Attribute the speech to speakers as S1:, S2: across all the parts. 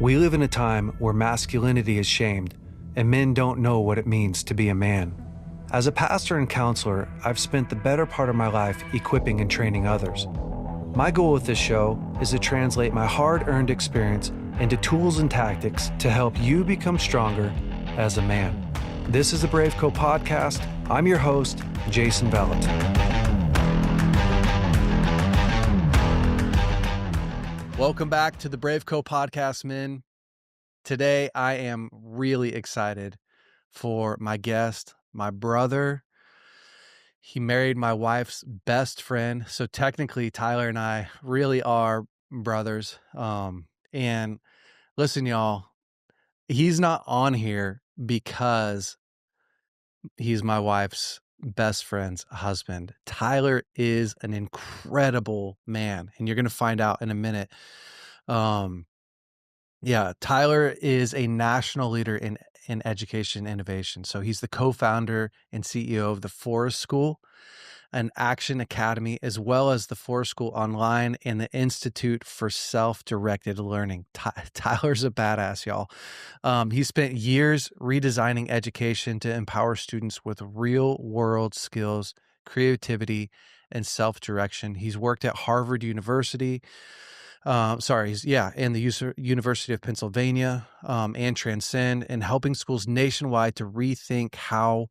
S1: We live in a time where masculinity is shamed and men don't know what it means to be a man. As a pastor and counselor, I've spent the better part of my life equipping and training others. My goal with this show is to translate my hard-earned experience into tools and tactics to help you become stronger as a man. This is the BraveCo podcast. I'm your host, Jason Bellet. Welcome back to the BraveCo podcast, men. Today, I am really excited for my guest, my brother. He married my wife's best friend. So technically, Tyler and I really are brothers. And listen, y'all, he's not on here because he's my wife's best friend's husband. Tyler is an incredible man, and you're going to find out in a minute. Tyler is a national leader in education innovation. So he's the co-founder and CEO of the Forest School, an action academy, as well as the Forest School Online and the Institute for Self-Directed Learning. Tyler's a badass, y'all. He spent years redesigning education to empower students with real-world skills, creativity, and self-direction. He's worked at Harvard University, and the University of Pennsylvania, and Transcend, and helping schools nationwide to rethink how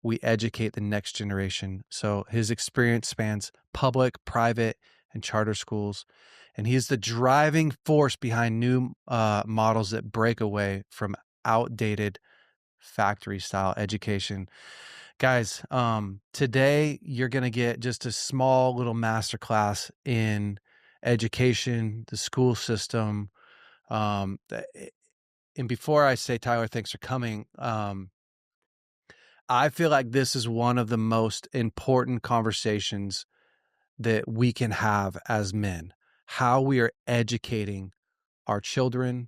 S1: we educate the next generation. So his experience spans public, private, and charter schools, and he is the driving force behind new models that break away from outdated factory-style education. Guys, today you're going to get just a small little masterclass in education, the school system. And before I say, Tyler, thanks for coming, I feel like this is one of the most important conversations that we can have as men, how we are educating our children,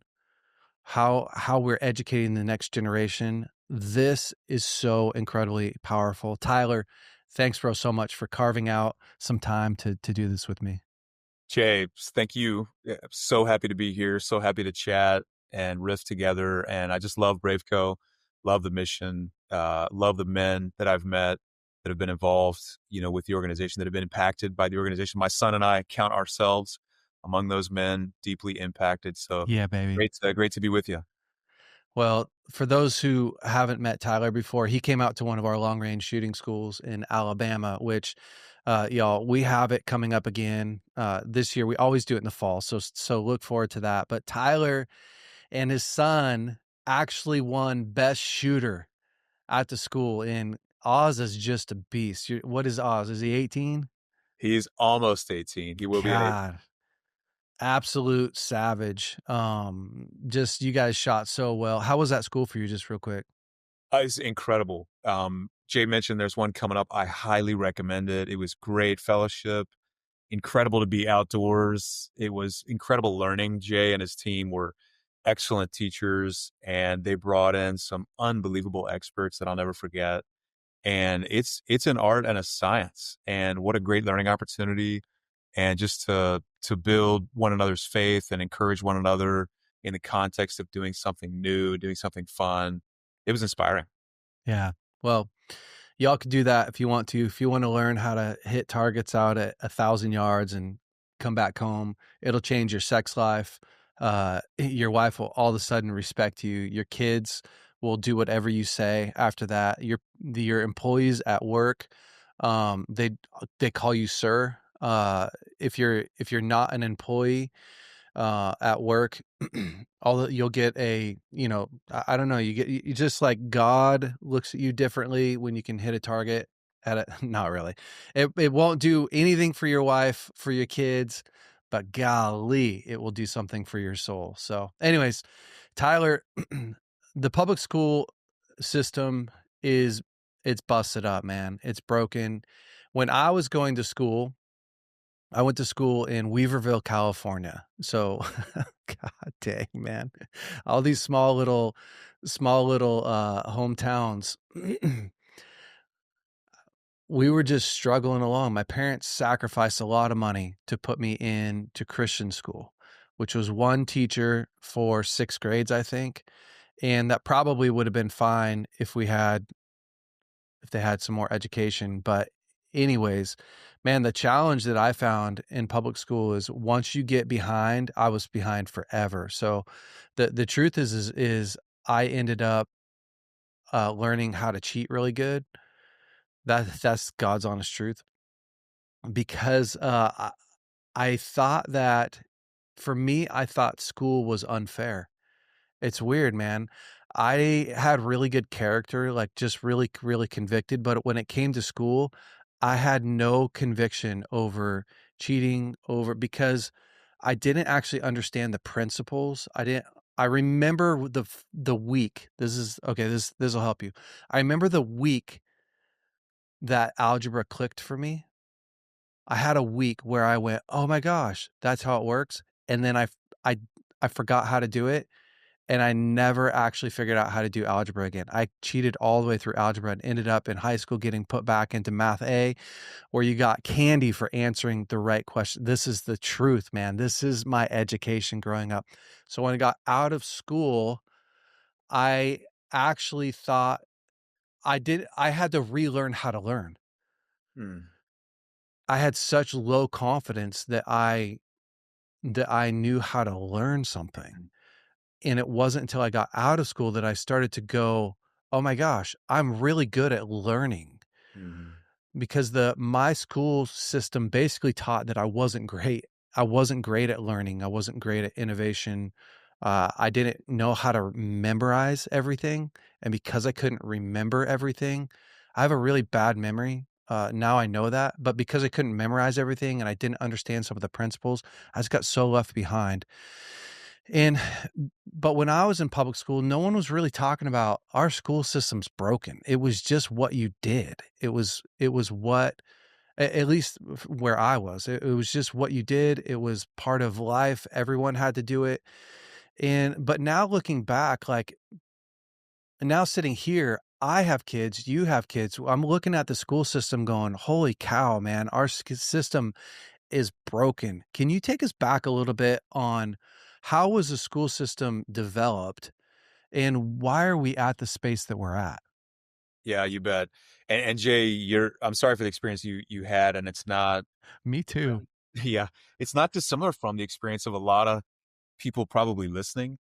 S1: how we're educating the next generation. This is so incredibly powerful. Tyler, thanks, bro, so much for carving out some time to do this with me.
S2: Jay, thank you. Yeah, so happy to be here. So happy to chat and riff together. And I just love BraveCo, love the mission, love the men that I've met that have been involved, with the organization, that have been impacted by the organization. My son and I count ourselves among those men, deeply impacted. So
S1: Yeah, baby.
S2: great to be with you.
S1: Well, for those who haven't met Tyler before, he came out to one of our long-range shooting schools in Alabama, which, y'all, we have it coming up again this year. We always do it in the fall, so look forward to that. But Tyler and his son actually won best shooter at the school, and Oz is just a beast. What is Oz? Is he 18?
S2: He's almost 18. He will be at 18.
S1: God. Absolute savage. Just you guys shot so well. How was that school for you, just real quick?
S2: It's incredible. Jay mentioned there's one coming up. I highly recommend it. It was great fellowship, incredible to be outdoors. It was incredible learning. Jay and his team were excellent teachers, and they brought in some unbelievable experts that I'll never forget. And it's an art and a science, and what a great learning opportunity. And just to build one another's faith and encourage one another in the context of doing something new, doing something fun. It was inspiring.
S1: Yeah. Well, y'all could do that if you want to. If you want to learn how to hit targets out at 1,000 yards and come back home, it'll change your sex life. Your wife will all of a sudden respect you. Your kids will do whatever you say after that. Your employees at work, they call you sir. If you're not an employee at work, you'll get I don't know, you just like God looks at you differently when you can hit a target at it. Not really. It won't do anything for your wife, for your kids, but golly, it will do something for your soul. So anyways, Tyler, the public school system it's busted up, man. It's broken. When I was going to school, I went to school in Weaverville, California. So, God dang, man, all these small little hometowns. We were just struggling along. My parents sacrificed a lot of money to put me into Christian school. which was one teacher for 6 grades, I think, and that probably would have been fine if they had some more education, but anyways, man, the challenge that I found in public school is once you get behind, I was behind forever. So the truth is I ended up learning how to cheat really good. That's God's honest truth because I thought that for me, I thought school was unfair. It's weird, man. I had really good character, like, just really, really convicted, but when it came to school, I had no conviction over cheating, over because I didn't actually understand the principles. I remember the week. This is okay, this'll help you. I remember the week that algebra clicked for me. I had a week where I went, "Oh my gosh, that's how it works," and then I I forgot how to do it, and I never actually figured out how to do algebra again. I cheated all the way through algebra and ended up in high school getting put back into math A, where you got candy for answering the right question. This is the truth, man. This is my education growing up. So when I got out of school, I actually thought I had to relearn how to learn.
S2: Hmm.
S1: I had such low confidence that I knew how to learn something. And it wasn't until I got out of school that I started to go, "Oh my gosh, I'm really good at learning."
S2: Mhm.
S1: Because my school system basically taught that I wasn't great. I wasn't great at learning. I wasn't great at innovation. I didn't know how to memorize everything, and because I couldn't remember everything, I have a really bad memory. Now I know that, but because I couldn't memorize everything and I didn't understand some of the principles, I just got so left behind. And but when I was in public school, no one was really talking about our school system's broken. It was just what you did. It was what at least where I was. It was just what you did. It was part of life. Everyone had to do it. And but now looking back, like now sitting here, I have kids, you have kids. I'm looking at the school system going, "Holy cow, man, our system is broken." Can you take us back a little bit on how was the school system developed and why are we at the space that we're at?
S2: Yeah, you bet. And Jay, I'm sorry for the experience you had, and it's not
S1: Me too.
S2: yeah, it's not dissimilar from the experience of a lot of people probably listening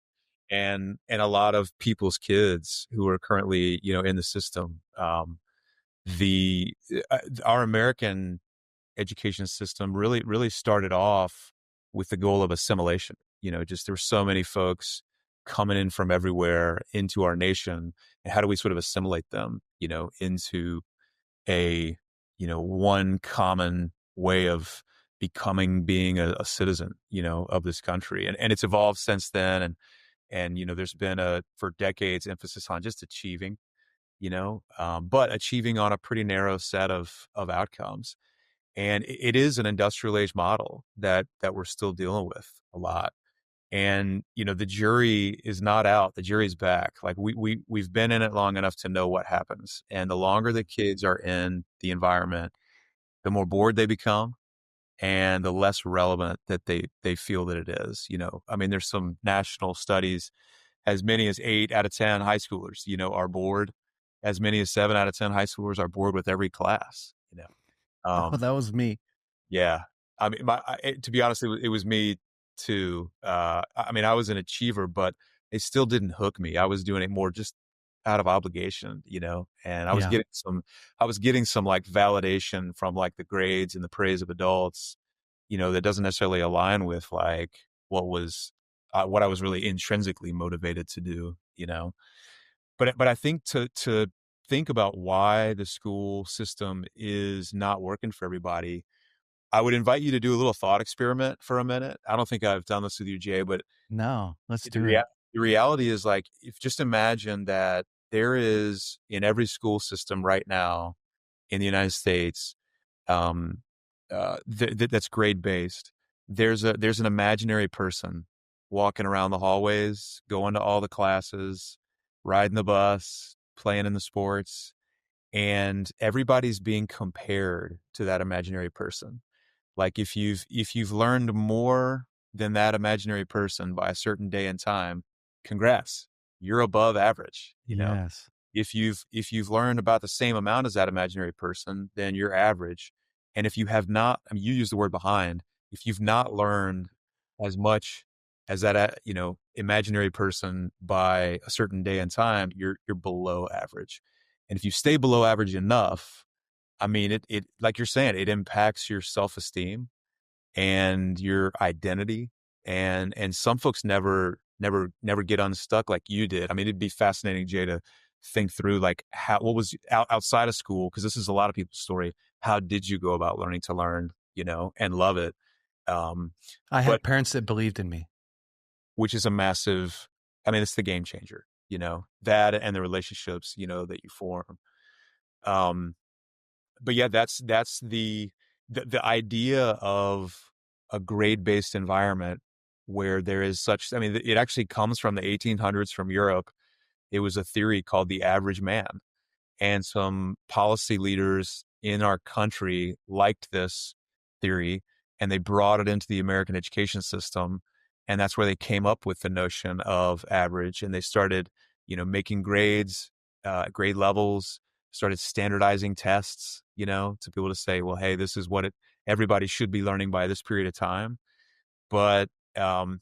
S2: and a lot of people's kids who are currently, in the system. The Our American education system really started off with the goal of assimilation. Just there were so many folks coming in from everywhere into our nation, and how do we sort of assimilate them, into a one common way of being a citizen, of this country, and it's evolved since then, and there's been a for decades emphasis on just achieving, but achieving on a pretty narrow set of outcomes, and it is an industrial age model that we're still dealing with a lot. And the jury is not out; the jury's back. Like we've been in it long enough to know what happens, and the longer the kids are in the environment, the more bored they become, and the less relevant that they feel that it is. I mean, there's some national studies. As many as 8 out of 10 high schoolers, are bored. As many as 7 out of 10 high schoolers are bored with every class.
S1: Oh,
S2: Um,
S1: that was me.
S2: yeah. I mean, to be honest, it was me too. I mean, I was an achiever, but it still didn't hook me. I was doing it more just out of obligation, and
S1: Yeah.
S2: I was getting some like validation from like the grades and the praise of adults, that doesn't necessarily align with like what I was really intrinsically motivated to do, But I think to think about why the school system is not working for everybody, I would invite you to do a little thought experiment for a minute. I don't think I've done this with you, Jay, but
S1: No, let's
S2: the
S1: do it.
S2: reality is like, if just imagine that there is in every school system right now in the United States, um, that's grade based. There's an imaginary person walking around the hallways, going to all the classes, riding the bus, playing in the sports, and everybody's being compared to that imaginary person. Like if you've learned more than that imaginary person by a certain day and time, congrats. You're above average, you know?
S1: Yes.
S2: If you've learned about the same amount as that imaginary person, then you're average. And if you have not, I mean, you use the word behind. If you've not learned as much as that, imaginary person by a certain day and time, you're below average. And if you stay below average enough, I mean, it like you're saying, it impacts your self esteem and your identity. And some folks never get unstuck like you did. I mean, it'd be fascinating, Jay, to think through like what was outside of school, because this is a lot of people's story. How did you go about learning to learn, and love it? Um,
S1: I
S2: but
S1: had parents that believed in me.
S2: which is a massive, I mean, it's the game changer, that and the relationships, that you form. Um, but yeah, that's the idea of a grade-based environment where there is such, I mean, it actually comes from the 1800s from Europe. It was a theory called the average man. And some policy leaders in our country liked this theory and they brought it into the American education system. And that's where they came up with the notion of average. And they started, making grades, grade levels, started standardizing tests, to be able to say, well, hey, this is what everybody should be learning by this period of time. But and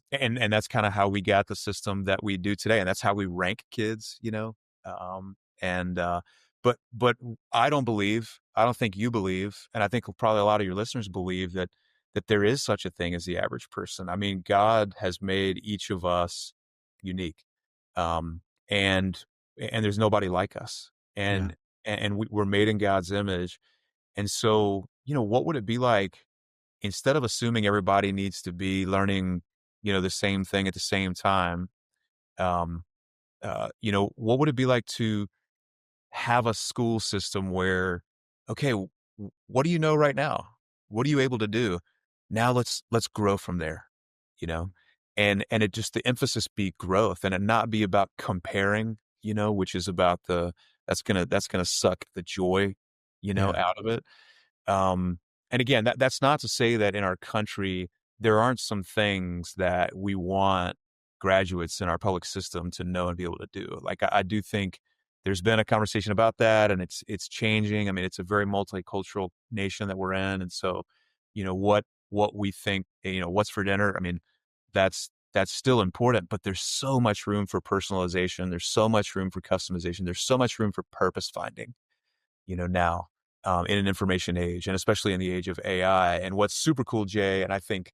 S2: that's kind of how we got the system that we do today, and that's how we rank kids, and but I don't think you believe, and I think probably a lot of your listeners believe that there is such a thing as the average person. I mean, God has made each of us unique, um, and and there's nobody like us,
S1: Yeah.
S2: and we're made in God's image, and so what would it be like? Instead of assuming everybody needs to be learning, the same thing at the same time, um, what would it be like to have a school system where, okay, what do you know right now? What are you able to do? Now let's grow from there, you know, and it just the emphasis be growth and it not be about comparing, which is about that's gonna suck the joy,
S1: Yeah.
S2: out of it. Um, and again, that's not to say that in our country, there aren't some things that we want graduates in our public system to know and be able to do. Like I do think there's been a conversation about that and it's changing. I mean, it's a very multicultural nation that we're in. And so, what we think, what's for dinner, I mean, that's still important, but there's so much room for personalization. There's so much room for customization. There's so much room for purpose finding now, in an information age and especially in the age of AI. And what's super cool, Jay, and I think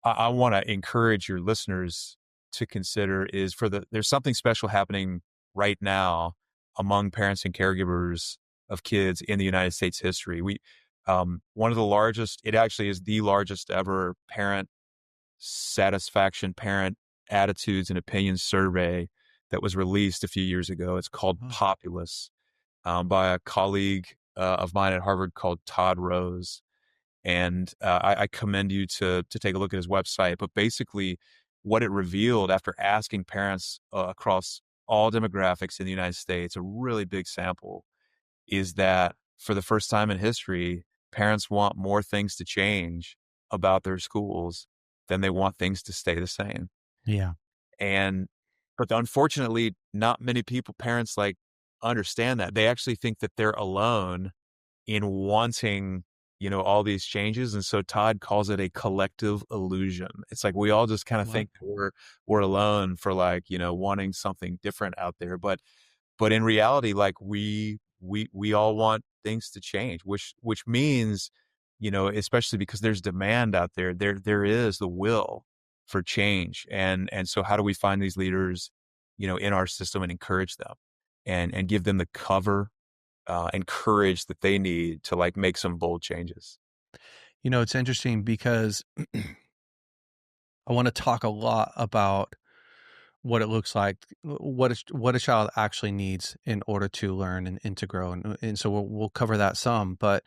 S2: I want to encourage your listeners to consider is there's something special happening right now among parents and caregivers of kids in the United States history. One of the largest, it actually is the largest ever parent satisfaction, parent attitudes and opinions survey that was released a few years ago. It's called
S1: Oh,
S2: Populous, by a colleague of mine at Harvard called Todd Rose. And I commend you to take a look at his website. But basically, what it revealed after asking parents across all demographics in the United States, a really big sample, is that for the first time in history, parents want more things to change about their schools than they want things to stay the same.
S1: yeah.
S2: And but unfortunately, not many parents like understand that. They actually think that they're alone in wanting, all these changes. And so Todd calls it a collective illusion. It's like we all just kind of
S1: What?
S2: think that we're alone for like, wanting something different out there. But in reality, like we all want things to change, which means, especially because there's demand out there, there is the will for change. And so how do we find these leaders, in our system and encourage them and give them the cover and courage that they need to like make some bold changes?
S1: It's interesting because I want to talk a lot about what it looks like, what a child actually needs in order to learn and to grow, and so we'll cover that some. But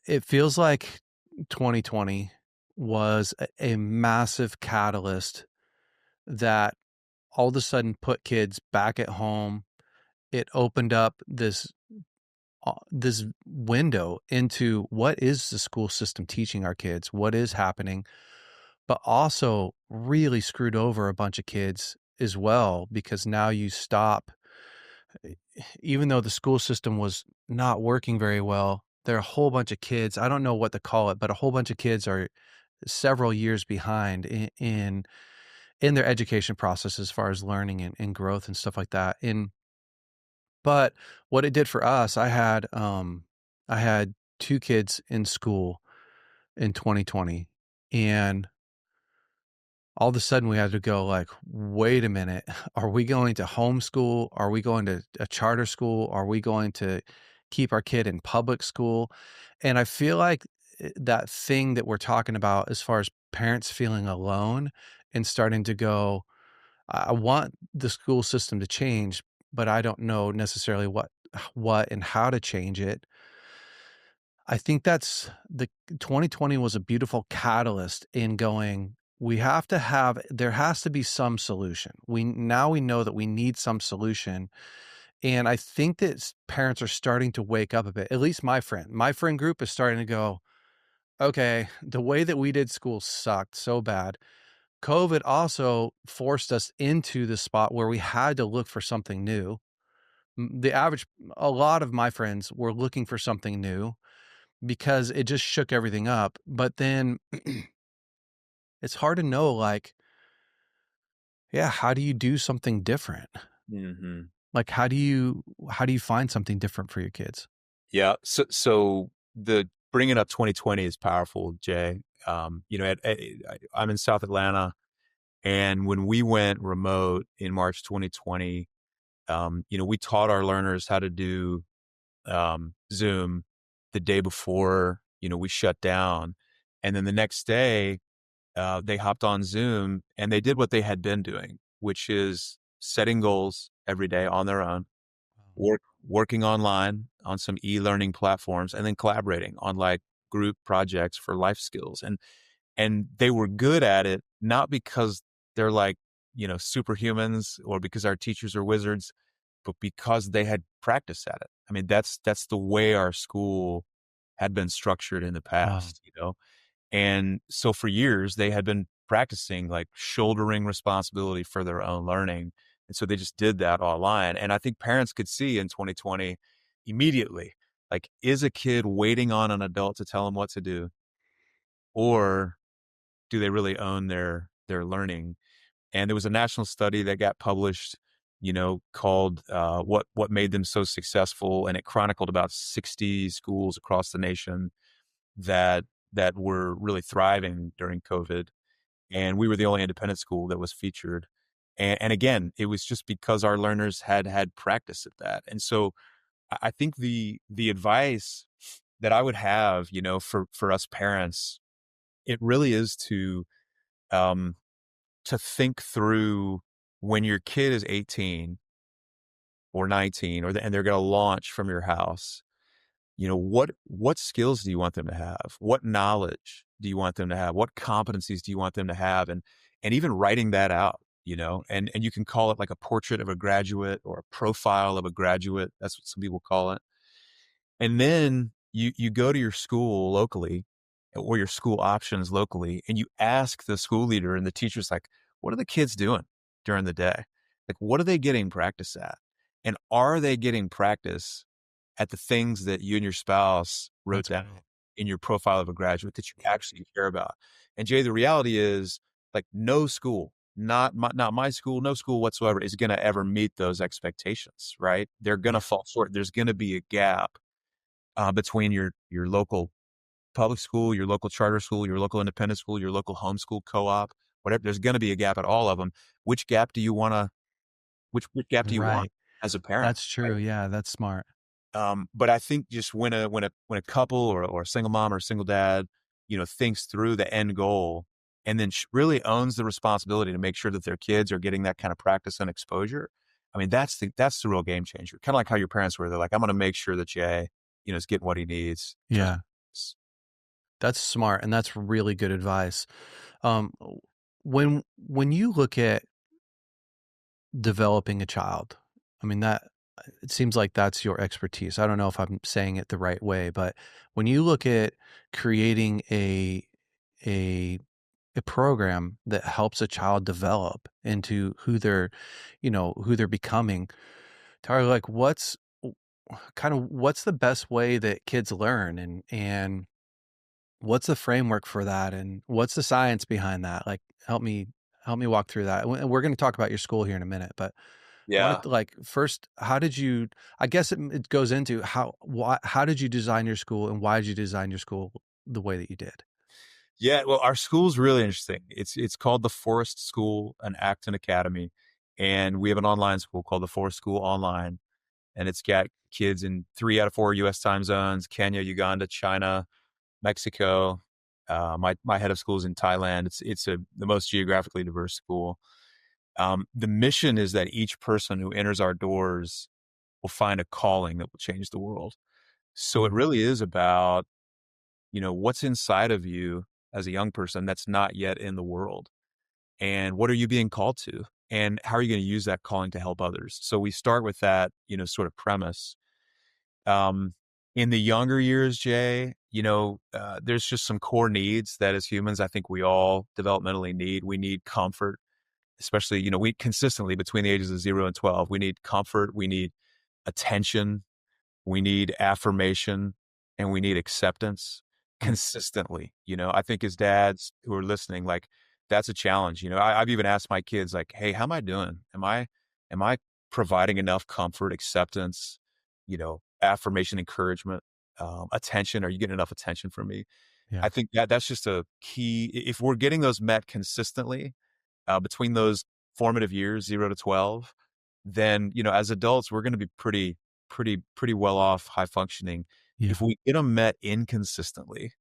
S1: it feels like 2020 was a massive catalyst that all of a sudden put kids back at home. It opened up this window into what is the school system teaching our kids, what is happening, but also really screwed over a bunch of kids as well because now you stop e even though the school system was not working very well, there are a whole bunch of kids, I don't know what to call it, but a whole bunch of kids are several years behind in their education process as far as learning and growth and stuff like that, and but what it did for us, I had 2 kids in school in 2020, and all of a sudden we had to go like, "Wait a minute, are we going to homeschool? Are we going to a charter school? Are we going to keep our kid in public school?" And I feel like that thing that we're talking about as far as parents feeling alone and starting to go, I want the school system to change, but I don't know necessarily what and how to change it. I think that's the 2020 was a beautiful catalyst in going, we have to have there has to be some solution. We know that we need some solution. And I think that parents are starting to wake up a bit. At least my friend group is starting to go, okay, the way that we did school sucked so bad. COVID also forced us into the spot where we had to look for something new. A lot of my friends were looking for something new because it just shook everything up. But then it's hard to know, like, yeah, how do you do something different?
S2: Mhm.
S1: Like, how do you find something different for your kids?
S2: Yeah. So the bringing up 2020 is powerful, Jay. I'm in South Atlanta, and when we went remote in March 2020, we taught our learners how to do Zoom the day before, we shut down, and then the next day, they hopped on Zoom and they did what they had been doing, which is setting goals every day on their own, working online on some e-learning platforms, and then collaborating on like group projects for life skills. And they were good at it, not because they're like, superhumans or because our teachers are wizards, but because they had practice at it. I mean, that's the way our school had been structured in the
S1: Wow.
S2: past. And so for years, they had been practicing like shouldering responsibility for their own learning. And so they just did that online. And I think parents could see in 2020 immediately, like, is a kid waiting on an adult to tell them what to do? Or do they really own their learning? And there was a national study that got published, called "What Made Them So Successful," and it chronicled about 60 schools across the nation that were really thriving during COVID, and we were the only independent school that was featured. And again, it was just because our learners had practice at that. And so I think the advice that I would have, for us parents, it really is um, to think through when your kid is 18 or 19 and they're going to launch from your house. What skills do you want them to have? What knowledge do you want them to have? What competencies do you want them to have? And even writing that out, and you can call it like a portrait of a graduate or a profile of a graduate. That's what some people call it. And then you go to your school locally or your school options locally, and you ask the school leader and the teachers, like, what are the kids doing during the day? Like, what are they getting practice at? And are they getting practice at the things that you and your spouse wrote
S1: That's
S2: down
S1: great.
S2: in your profile of a graduate that you actually care about? And Jay, the reality is, like, no school, not my school, no school whatsoever is going to ever meet those expectations, right? They're going to
S1: Yeah.
S2: fall short. There's going to be a gap between your local public school, your local charter school, your local independent school, your local homeschool co-op, whatever. There's going to be a gap at all of them. Which gap do you want to? Which gap do you want
S1: Right.
S2: as a parent?
S1: That's true. Yeah, that's smart.
S2: But I think just when a couple or a single mom or a single dad, thinks through the end goal and then really owns the responsibility to make sure that their kids are getting that kind of practice and exposure. I mean, that's the real game changer. Kind of like how your parents were. They're like, I'm going to make sure that Jay, is getting what he needs in terms
S1: Yeah.
S2: of.
S1: That's smart, and that's really good advice. W when you look at developing a child, I mean, that it seems like that's your expertise. I don't know if I'm saying it the right way, but when you look at creating a a program that helps a child develop into who they're, who they're becoming, Tyler, like kind of what's the best way that kids learn, and what's the framework for that, and what's the science behind that? Like, help me walk through that. And we're going to talk about your school here in a minute, but
S2: Yeah.
S1: wanted to, like, first, how did you, I guess it goes into how did you design your school, and why did you design your school the way that you did?
S2: Yeah, well, our school's really interesting. It's called the Forest School and Acton Academy, and we have an online school called the Forest School Online, and it's got kids in 3 out of 4 US time zones: Kenya, Uganda, China, Mexico. My head of school is in Thailand. It's the most geographically diverse school. The mission is that each person who enters our doors will find a calling that will change the world. So it
S1: Mhm.
S2: really is about, what's inside of you as a young person that's not yet in the world, and what are you being called to, and how are you going to use that calling to help others? So we start with that, sort of premise. Um, in the younger years, Jay, there's just some core needs that as humans, I think we all developmentally need. We need comfort, especially, we consistently between the ages of 0 and 12, we need comfort, we need attention, we need affirmation, and we need acceptance
S1: Mm,
S2: consistently. I think as dads who are listening, like that's a challenge. I've even asked my kids, like, hey, how am I doing? Am I providing enough comfort, acceptance, affirmation, encouragement, attention? Are you getting enough attention from me?
S1: yeah,
S2: I think that's just a key. If we're getting those met consistently, between those formative years, 0 to 12, then, as adults, we're going to be pretty well off, high functioning.
S1: yeah,
S2: If we get them met inconsistently,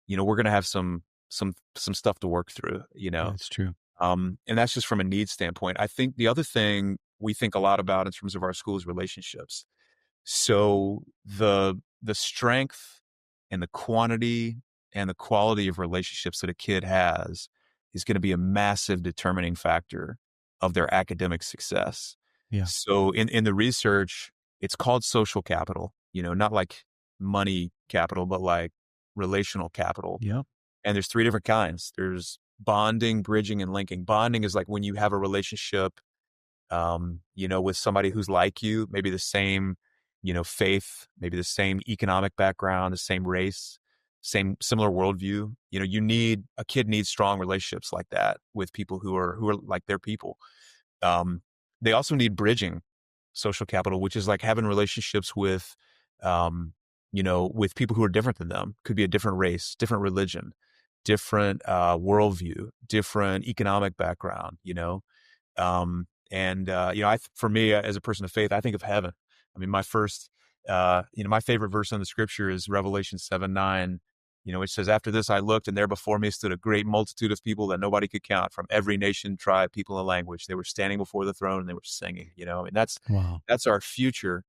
S2: we're going to have some stuff to work through,
S1: yeah, it's true.
S2: and that's just from a need standpoint. I think the other thing we think a lot about in terms of our school's relationships. So the strength and the quantity and the quality of relationships that a kid has is going to be a massive determining factor of their academic success.
S1: Yeah,
S2: So in the research, it's called social capital, not like money capital, but like relational capital.
S1: yep,
S2: And there's three different kinds. There's bonding, bridging, and linking. Bonding is like when you have a relationship, with somebody who's like you, maybe the same, faith, maybe the same economic background, the same race, same similar worldview. A kid needs strong relationships like that with people who are like their people. Um, they also need bridging social capital, which is like having relationships um, with people who are different than them. Could be a different race, different religion, different worldview, different economic background. For me, as a person of faith, I think of heaven. I mean, my favorite verse in the scripture is Revelation 7:9, which says, "After this I looked, and there before me stood a great multitude of people that nobody could count, from every nation, tribe, people, and language. They were standing before the throne and they were singing." I mean,
S1: wow,
S2: that's our future.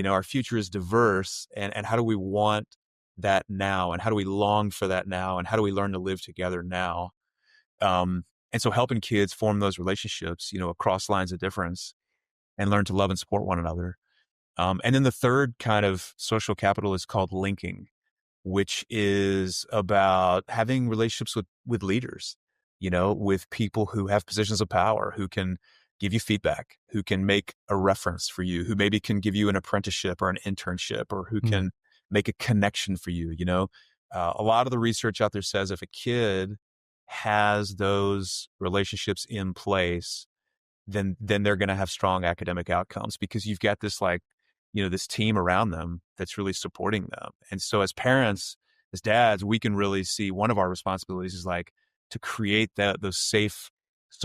S2: Our future is diverse, and how do we want that now? And how do we long for that now? And how do we learn to live together now? And so helping kids form those relationships, across lines of difference and learn to love and support one another. And then the third kind of social capital is called linking, which is about having relationships with leaders, with people who have positions of power, who can give you feedback, who can make a reference for you, who maybe can give you an apprenticeship or an internship, or who
S1: mm,
S2: can make a connection for you. A lot of the research out there says if a kid has those relationships in place, then they're going to have strong academic outcomes because you've got this like, this team around them that's really supporting them. And so as parents, as dads, we can really see one of our responsibilities is like to create those safe,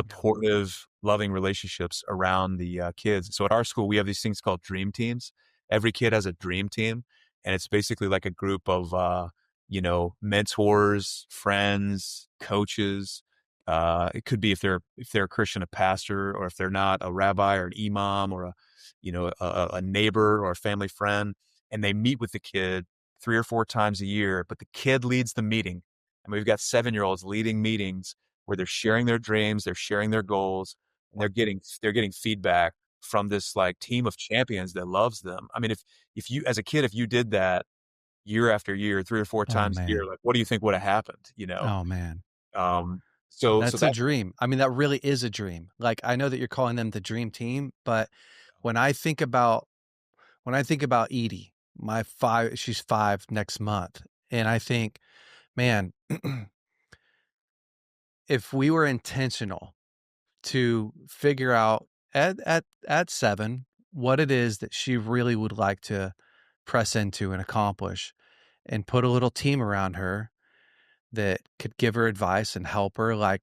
S1: yeah,
S2: supportive, loving relationships around the kids. So at our school, we have these things called dream teams. Every kid has a dream team, and it's basically like a group of mentors, friends, coaches. It could be if they're a Christian, a pastor, or if they're not, a rabbi or an imam, or a neighbor or a family friend, and they meet with the kid 3 or 4 times a year. But the kid leads the meeting, and we've got 7-year-olds leading meetings where they're sharing their dreams, they're sharing their goals, and they're getting feedback from this like team of champions that loves them. I mean, if you as a kid, if you did that year after year, 3 or 4
S1: oh
S2: times a year,
S1: man,
S2: like what do you think would have happened?
S1: oh man,
S2: Um, So
S1: That's a
S2: that
S1: dream. I mean, that really is a dream. Like, I know that you're calling them the dream team, but when I think about Edie, she's 5 next month, and I think, man, if we were intentional to figure out at 7 what it is that she really would like to press into and accomplish, and put a little team around her that could give her advice and help her, like,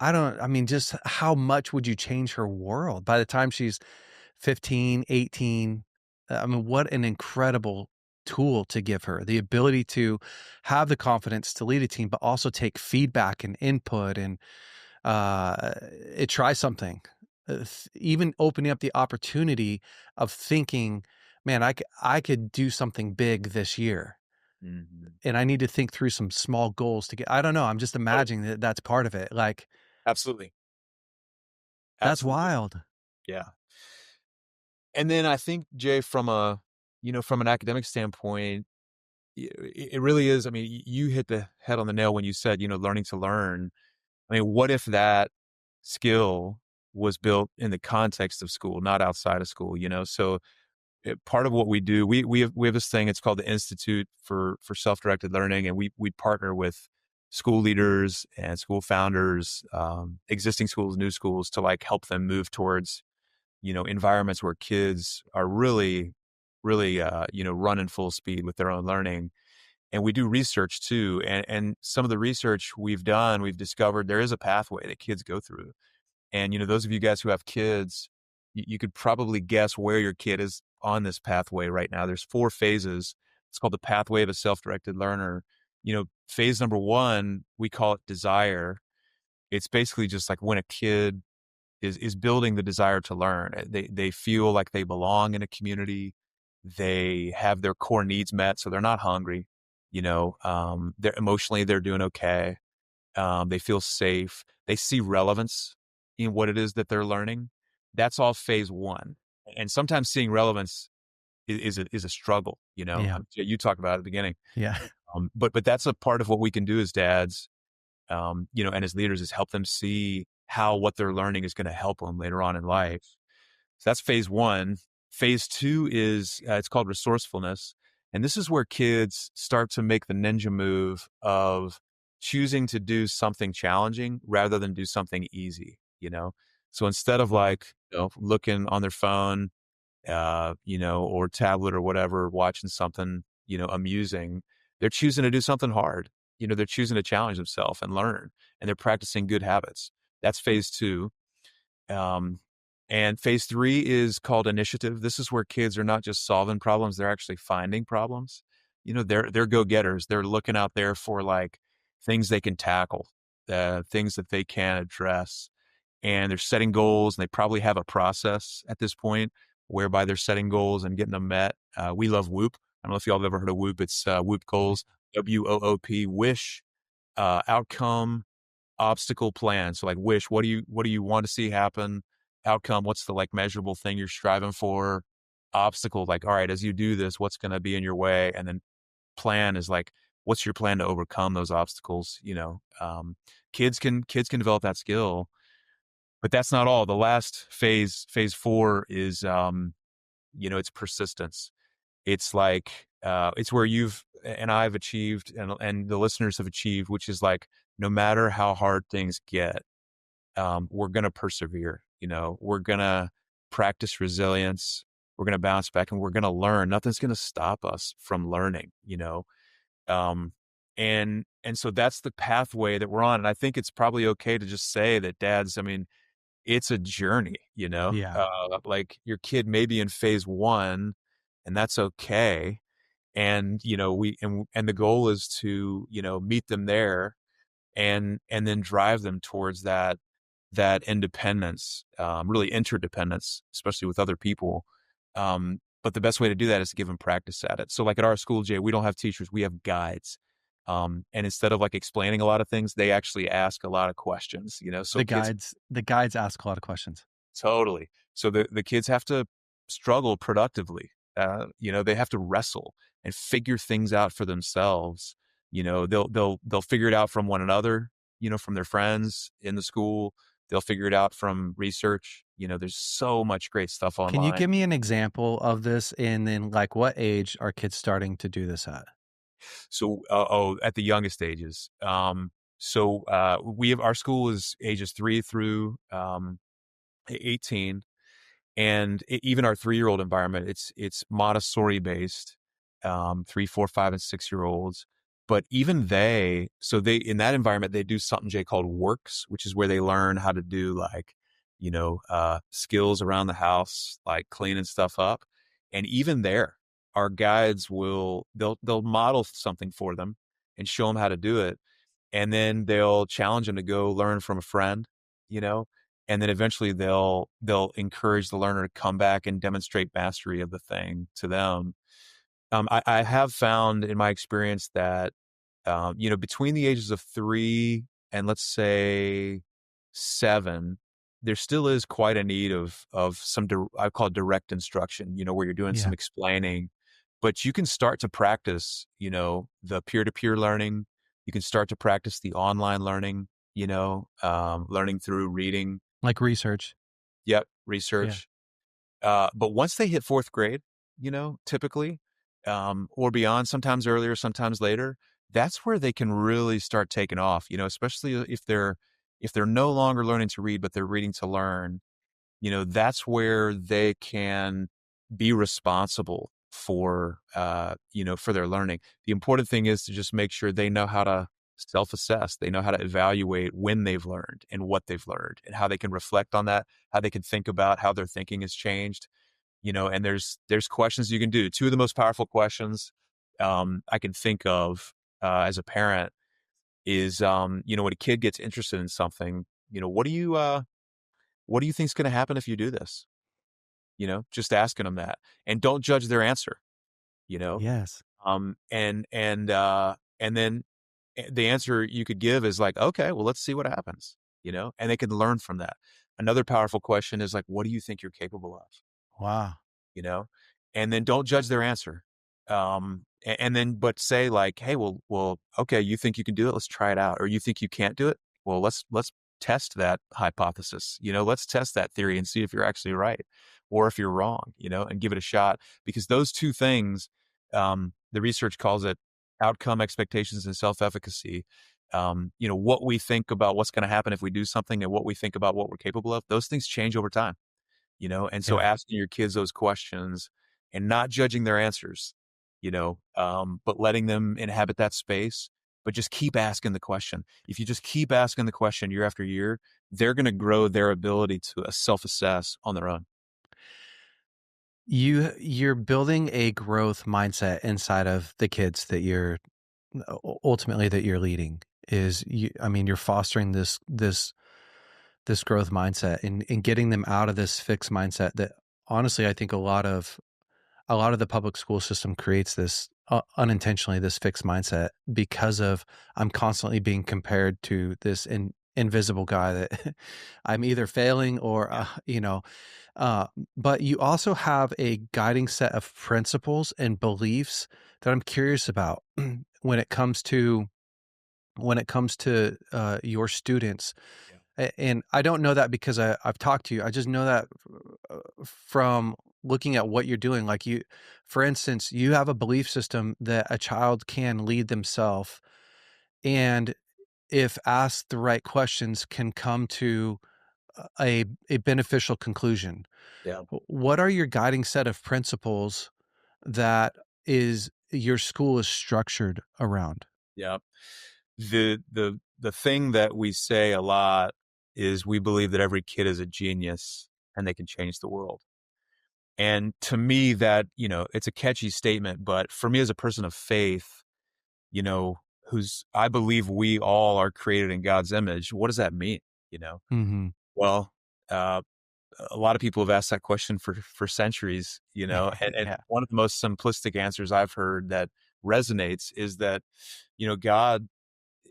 S1: I mean, just how much would you change her world by the time she's 15, 18? I mean, what an incredible tool to give her, the ability to have the confidence to lead a team, but also take feedback and input and, try something. Even opening up the opportunity of thinking, "Man, I could do something big this year,
S2: Mhm.
S1: and I need to think through some small goals to get." I don't know, I'm just
S2: Oh,
S1: imagining that that's part of it, like,
S2: absolutely.
S1: that's
S2: Absolutely.
S1: wild.
S2: Yeah. And then I think, Jay, from a from an academic standpoint, it really is. I mean, you hit the head on the nail when you said, learning to learn. I mean, what if that skill was built in the context of school, not outside of school, So part of what we do, we have this thing, it's called the Institute for Self-Directed Learning, and we partner with school leaders and school founders, existing schools, new schools, to like help them move towards environments where kids are really running full speed with their own learning. And we do research too, and some of the research we've done, we've discovered there is a pathway that kids go through. And those of you guys who have kids, you could probably guess where your kid is on this pathway right now. There's 4 phases. It's called the pathway of a self-directed learner. Phase number 1, we call it desire. It's basically just like when a kid is building the desire to learn. They feel like they belong in a community. They have their core needs met, so they're not hungry. They're emotionally, they're doing okay. They feel safe. They see relevance in what it is that they're learning. That's all phase 1. And sometimes seeing relevance is a struggle.
S1: Yeah,
S2: You talked about it at the beginning.
S1: yeah,
S2: But that's a part of what we can do as dads, and as leaders, is help them see how what they're learning is going to help them later on in life. So that's phase 1. Phase 2 is it's called resourcefulness, and this is where kids start to make the ninja move of choosing to do something challenging rather than do something easy. So instead of like looking on their phone, or tablet or whatever, watching something, amusing. They're choosing to do something hard. They're choosing to challenge themselves and learn, and they're practicing good habits. That's phase 2. Um, and phase 3 is called initiative. This is where kids are not just solving problems; they're actually finding problems. They're go getters. They're looking out there for like things they can tackle, things that they can address, and they're setting goals, and they probably have a process at this point whereby they're setting goals and getting them met. We love Whoop. I don't know if y'all have ever heard of Whoop. It's Whoop goals, WOOP, wish, outcome, obstacle plan. So like wish, what do you want to see happen? Outcome, what's the like measurable thing you're striving for? Obstacle, like, all right, as you do this, what's going to be in your way? And then plan is like, what's your plan to overcome those obstacles? Kids can develop that skill, but that's not all. The last phase 4 is, it's persistence. It's like, it's where you've and I've achieved, and the listeners have achieved, which is like, no matter how hard things get, we're going to persevere. We're going to practice resilience. We're going to bounce back, and we're going to learn. Nothing's going to stop us from learning. Um, and so that's the pathway that we're on. And I think it's probably okay to just say that dads, I mean, it's a journey,
S1: yeah.
S2: like your kid may be in phase 1, and that's okay. And, and the goal is to, meet them there, and then drive them towards that independence, really interdependence, especially with other people. But the best way to do that is to give them practice at it. So like at our school, Jay, we don't have teachers, we have guides. And instead of like explaining a lot of things, they actually ask a lot of questions, so kids.
S1: The guides ask a lot of questions.
S2: Totally. So the kids have to struggle productively. They have to wrestle and figure things out for themselves. They'll figure it out from one another. from their friends in the school. They'll figure it out from research. There's so much great stuff
S1: Can you
S2: online.
S1: give me an example of this? And then, like, what age are kids starting to do this at?
S2: So, at the youngest ages. We have our school is ages 3 through 18, and even our 3-year-old environment, it's Montessori based, 3, 4, 5, and 6 year olds. But even they in that environment they do something Jay called works, which is where they learn how to do like skills around the house, like cleaning stuff up. And even there, our guides they'll model something for them and show them how to do it, and then they'll challenge them to go learn from a friend, you know, and then eventually they'll encourage the learner to come back and demonstrate mastery of the thing to them. I have found in my experience that between the ages of 3 and let's say 7, there still is quite a need of some I call it direct instruction, where you're doing some
S1: Yeah.
S2: explaining, but you can start to practice, the peer-to-peer learning. You can start to practice the online learning, learning through reading.
S1: Like research.
S2: Yep,
S1: Yeah.
S2: research. But once they hit 4th grade, typically, or beyond, sometimes earlier, sometimes later, that's where they can really start taking off, especially if they're no longer learning to read, but they're reading to learn. That's where they can be responsible for their learning. The important thing is to just make sure they know how to self-assess. They know how to evaluate when they've learned and what they've learned and how they can reflect on that, how they can think about how their thinking has changed. And there's questions you can do. Two of the most powerful questions I can think of as a parent is when a kid gets interested in something, what do you think is going to happen if you do this? Just asking them that, and don't judge their answer. You know,
S1: Yes.
S2: and then the answer you could give is like, okay, well, let's see what happens. And they can learn from that. Another powerful question is like, what do you think you're capable of?
S1: Wow.
S2: you know, and then don't judge their answer. And then, but say like, hey, well, okay, you think you can do it? Let's try it out. Or you think you can't do it? Well, let's test that hypothesis. Let's test that theory and see if you're actually right or if you're wrong. And give it a shot, because those two things, the research calls it outcome expectations and self-efficacy. What we think about what's going to happen if we do something and what we think about what we're capable of, those things change over time. And so
S1: Yeah.
S2: asking your kids those questions and not judging their answers, but letting them inhabit that space, but just keep asking the question. If you just keep asking the question year after year, they're going to grow their ability to self-assess on their own.
S1: You're building a growth mindset inside of the kids that you're ultimately that you're leading. I mean, you're fostering this growth mindset and getting them out of this fixed mindset that honestly I think a lot of the public school system creates this unintentionally, this fixed mindset because of I'm constantly being compared to this invisible guy that I'm either failing or
S2: Yeah.
S1: uh, but you also have a guiding set of principles and beliefs that I'm curious about when it comes to your students.
S2: Yeah.
S1: And I don't know that because I've talked to you. I just know that from looking at what you're doing. Like for instance, you have a belief system that a child can lead themselves, and if asked the right questions, can come to a beneficial conclusion.
S2: Yeah.
S1: What are your guiding set of principles that is your school is structured around?
S2: Yeah. The thing that we say a lot is we believe that every kid is a genius and they can change the world. And to me that, it's a catchy statement, but for me as a person of faith, I believe we all are created in God's image. What does that mean? You know?
S1: Mhm.
S2: Well, uh, a lot of people have asked that question for centuries, and
S1: Yeah.
S2: one of the most simplistic answers I've heard that resonates is that, God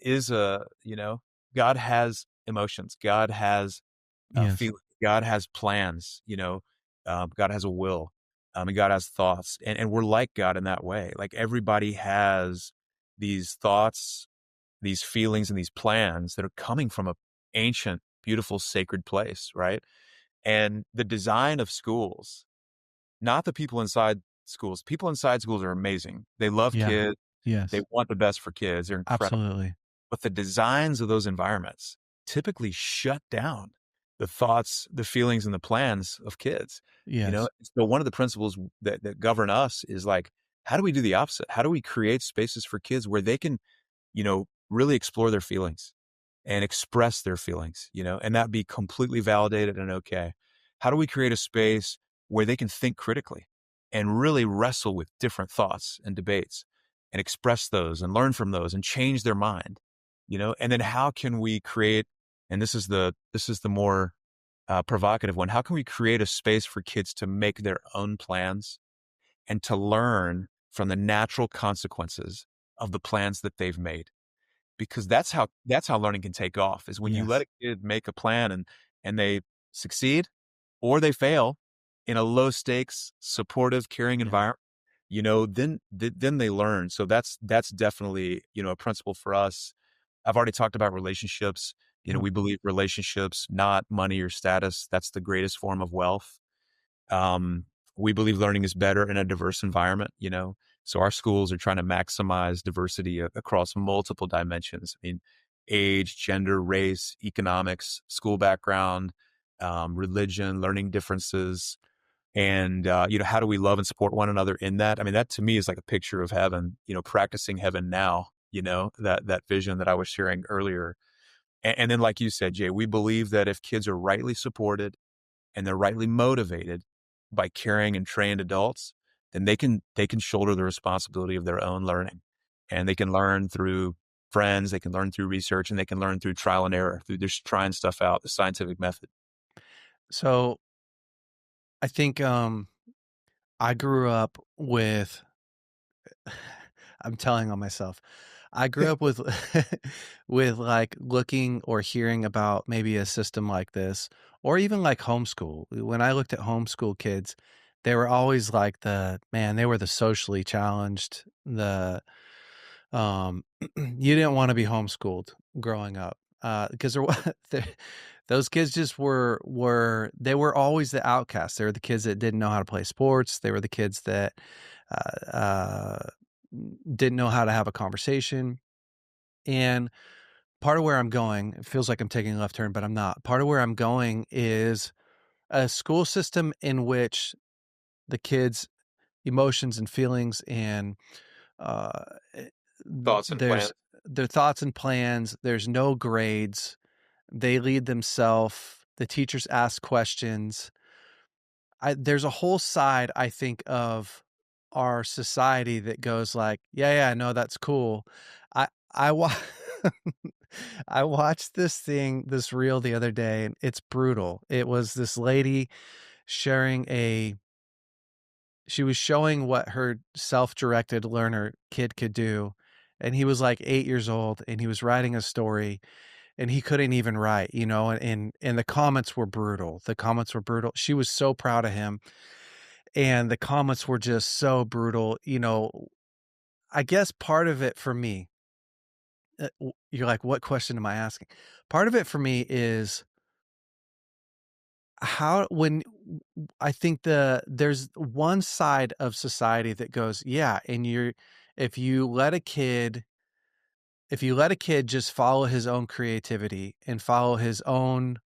S2: is God has emotions. God has
S1: Yes.
S2: feelings. God has plans. God has a will. And God has thoughts, and we're like God in that way. Like everybody has these thoughts, these feelings and these plans that are coming from a ancient, beautiful, sacred place, right? And the design of schools, not the people inside schools are amazing. They love
S1: Yeah.
S2: kids. They
S1: Yes.
S2: want the best for kids. They're incredible.
S1: Absolutely.
S2: But the designs of those environments typically shut down the thoughts, the feelings, and the plans of kids. You know,
S1: Yes.
S2: so one of the principles that govern us is like, how do we do the opposite? How do we create spaces for kids where they can, really explore their feelings and express their feelings, and that be completely validated and okay? How do we create a space where they can think critically and really wrestle with different thoughts and debates and express those and learn from those and change their mind, And then how can we create, and this is the more provocative one, how can we create a space for kids to make their own plans and to learn from the natural consequences of the plans that they've made? Because that's how learning can take off, is when you let
S1: Yes.
S2: a kid make a plan and they succeed or they fail in a low stakes, supportive, caring
S1: Yeah.
S2: environment, then they learn. So that's definitely, a principle for us. I've already talked about relationships.
S1: Yep.
S2: We believe relationships, not money or status. That's the greatest form of wealth. Um, we believe learning is better in a diverse environment. So our schools are trying to maximize diversity across multiple dimensions. I mean, age, gender, race, economics, school background, religion, learning differences. And, how do we love and support one another in that? I mean, that to me is like a picture of heaven, practicing heaven now, that vision that I was sharing earlier. And then, like you said, Jay, we believe that if kids are rightly supported and they're rightly motivated by caring and trained adults, then they can shoulder the responsibility of their own learning. And they can learn through friends, they can learn through research, and they can learn through trial and error, through just trying stuff out, the scientific method.
S1: So I think I grew up with I'm telling on myself. I grew up with with like looking or hearing about maybe a system like this or even like homeschool. When I looked at homeschool kids, they were always like they were the socially challenged, the you didn't want to be homeschooled growing up. Because those kids just they were always the outcasts. They were the kids that didn't know how to play sports. They were the kids that uh, uh, didn't know how to have a conversation. And part of where I'm going, it feels like I'm taking a left turn, but I'm not. Part of where I'm going is a school system in which the kids' emotions and feelings and uh, eh,
S2: Thoughts and plans.
S1: there's their thoughts and plans. There's no grades. They lead themselves. The teachers ask questions. There's a whole side, I think, of our society that goes like, "Yeah, yeah, no, that's cool." I wa I watched this reel the other day, and it's brutal. It was this lady sharing she was showing what her self-directed learner kid could do, and he was, like, 8 years old, and he was writing a story, and he couldn't even write, and the comments were brutal. The comments were brutal. She was so proud of him. And the comments were just so brutal. I guess part of it for me, you're like, what question am I asking? Part of it for me is how when I think there's one side of society that goes, yeah, and if you let a kid if you let a kid just follow his own creativity and follow his own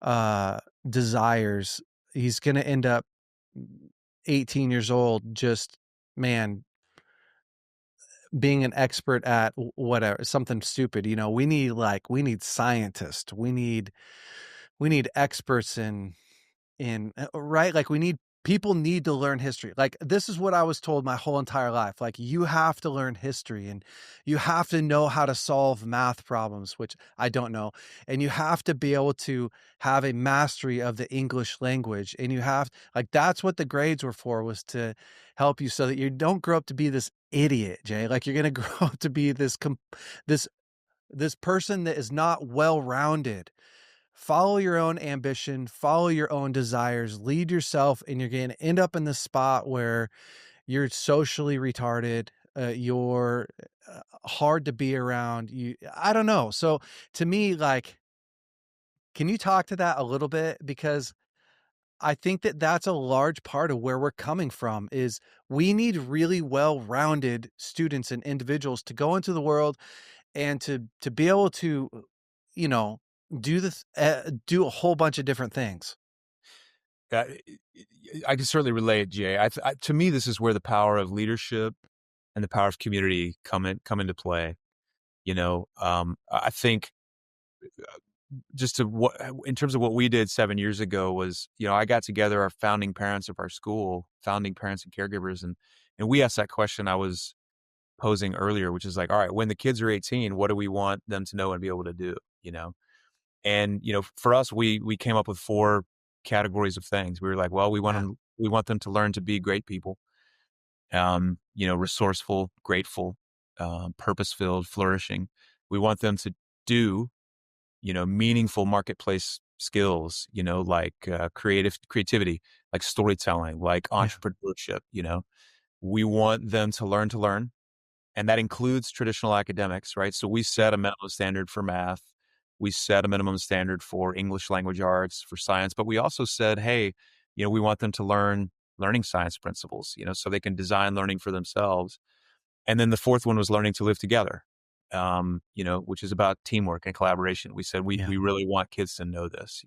S1: uh desires, he's going to end up 18 years old just man being an expert at whatever something stupid. We need scientists, we need experts in right, like people need to learn history. Like, this is what I was told my whole entire life, like, you have to learn history and you have to know how to solve math problems, which I don't know, and you have to be able to have a mastery of the English language, and that's what the grades were for, was to help you so that you don't grow up to be this idiot, Jay. Like, you're gonna grow up to be this this person that is not well-rounded. Follow your own ambition, follow your own desires, lead yourself, and you're going to end up in the spot where you're socially retarded. you're hard to be around. I don't know. So to me, like, can you talk to that a little bit? Because I think that that's a large part of where we're coming from is we need really well-rounded students and individuals to go into the world and to be able to, you know, do a whole bunch of different things.
S2: Uh, I can certainly relate, Jay. To me, this is where the power of leadership and the power of community come into play. I think just to what in terms of what we did 7 years ago was, I got together our founding parents of our school, founding parents and caregivers, and we asked that question I was posing earlier, which is like, all right, when the kids are 18, what do we want them to know and be able to do? You know, and for us, we came up with four categories of things. We were like, well,
S1: Yeah,
S2: we want them to learn to be great people, resourceful, grateful, purpose filled, flourishing. We want them to do meaningful marketplace skills, like creativity, like storytelling, like
S1: yeah,
S2: entrepreneurship. We want them to learn, and that includes traditional academics, right? So we set a minimum standard for math. We set a minimum standard for English language arts, for science, but we also said, hey, we want them to learn learning science principles, so they can design learning for themselves. And then the fourth one was learning to live together, which is about teamwork and collaboration. We said
S1: yeah,
S2: we really want kids to know this.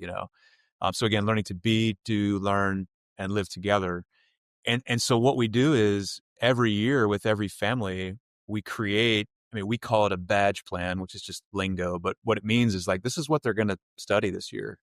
S2: So again, learning to be, do, learn, and live together. And so what we do is every year with every family, we create. I mean, we call it a badge plan, which is just lingo, but what it means is like this is what they're going to study this year.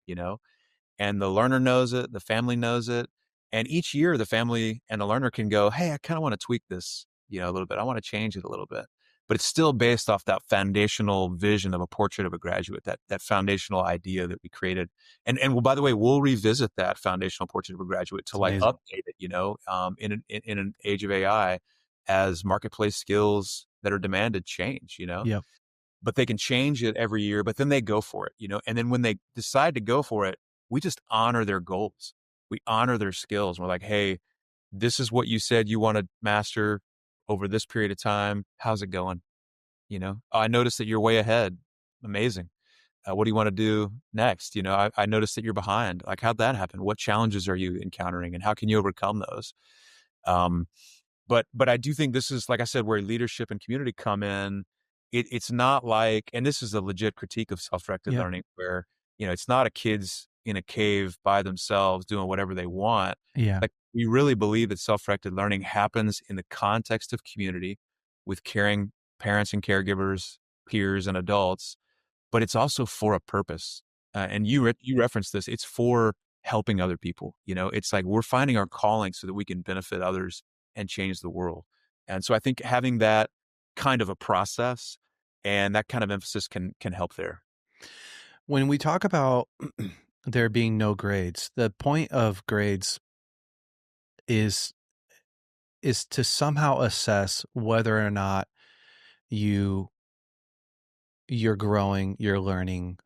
S2: And the learner knows it, the family knows it, and each year the family and the learner can go, "Hey, I kinda wanna tweak this, a little bit. I wanna change it a little bit." But it's still based off that foundational vision of a portrait of a graduate, that foundational idea that we created. And well, by the way, we'll revisit that foundational portrait of a graduate to,
S1: it's
S2: like,
S1: amazing.
S2: update it, in an age of AI as marketplace skills that are demanded change.
S1: Yep.
S2: But they can change it every year, but then they go for it. And then when they decide to go for it, we just honor their goals. We honor their skills. We're like, hey, this is what you said you want to master over this period of time. How's it going? "Oh, I noticed that you're way ahead. Amazing. What do you want to do next? I noticed that you're behind. Like, how'd that happen? What challenges are you encountering and how can you overcome those? Um, but I do think this is, like I said, where leadership and community come in. It's not like, and this is a legit critique of self-directed
S1: Yep.
S2: learning, where it's not a kids in a cave by themselves doing whatever they want.
S1: Yeah.
S2: Like, we really believe that self-directed learning happens in the context of community with caring parents and caregivers, peers and adults, but it's also for a purpose. And you referenced this. It's for helping other people. It's like we're finding our calling so that we can benefit others and change the world. And so I think having that kind of a process and that kind of emphasis can help there.
S1: When we talk about there being no grades, the point of grades is to somehow assess whether or not you you're growing, you're learning.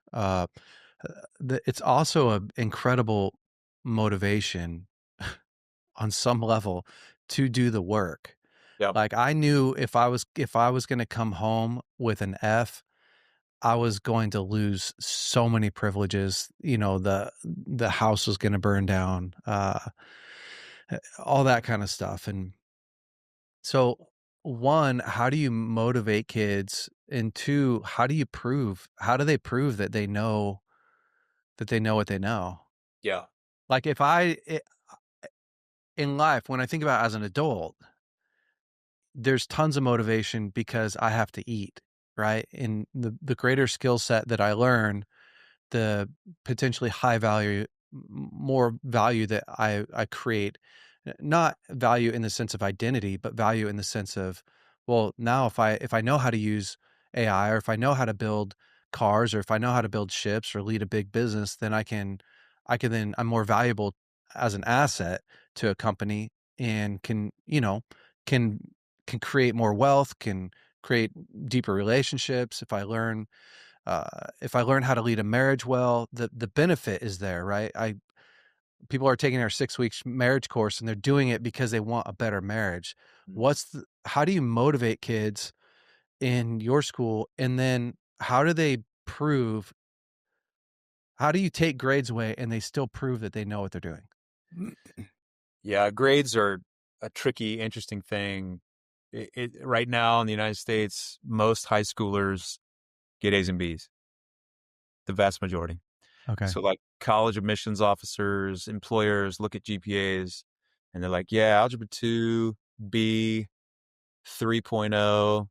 S1: It's also an incredible motivation on some level to do the work.
S2: Yeah.
S1: Like I knew if I was going to come home with an F, I was going to lose so many privileges. The house was going to burn down, all that kind of stuff. And so, one, how do you motivate kids? And two, how do they prove that they know what they know?
S2: Yeah.
S1: Like in life, when I think about it as an adult, there's tons of motivation because I have to eat, right? And the greater skill set that I learn, the potentially high value, more value that I create, not value in the sense of identity, but value in the sense of, well, now if I know how to use AI, or if I know how to build cars, or if I know how to build ships or lead a big business, then I'm more valuable as an asset to a company, and can create more wealth, can create deeper relationships. If I learn how to lead a marriage well, the benefit is there, right? I People are taking our 6 weeks marriage course, and they're doing it because they want a better marriage.
S2: Mm.
S1: how do you motivate kids in your school? And then how do they prove how do you take grades away and they still prove that they know what they're doing?
S2: Yeah, grades are a tricky, interesting thing. Right now in the United States, most high schoolers get A's and B's, the vast majority.
S1: Okay.
S2: So, like, college admissions officers, employers look at GPAs and they're like, yeah, algebra 2, B, 3.0,